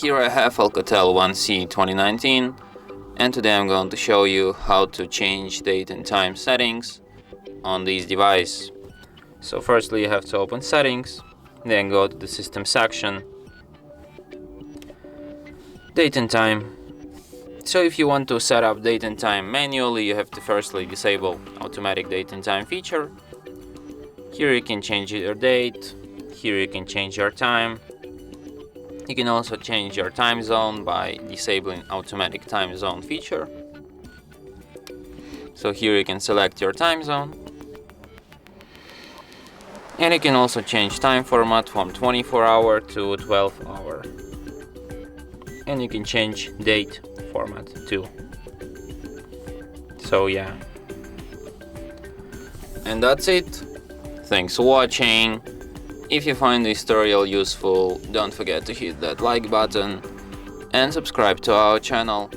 Here I have ALCATEL 1C 2019, and today I'm going to show you how to change date and time settings on this device. So firstly you have to open settings, then go to the system section, date and time. So if you want to set up date and time manually, you have to firstly disable automatic date and time feature. Here you can change your date, here you can change your time. You can also change your time zone by disabling automatic time zone feature. So here you can select your time zone. And you can also change time format from 24-hour to 12-hour. And you can change date format too. So yeah. And that's it. Thanks for watching. If you find this tutorial useful, don't forget to hit that like button and subscribe to our channel.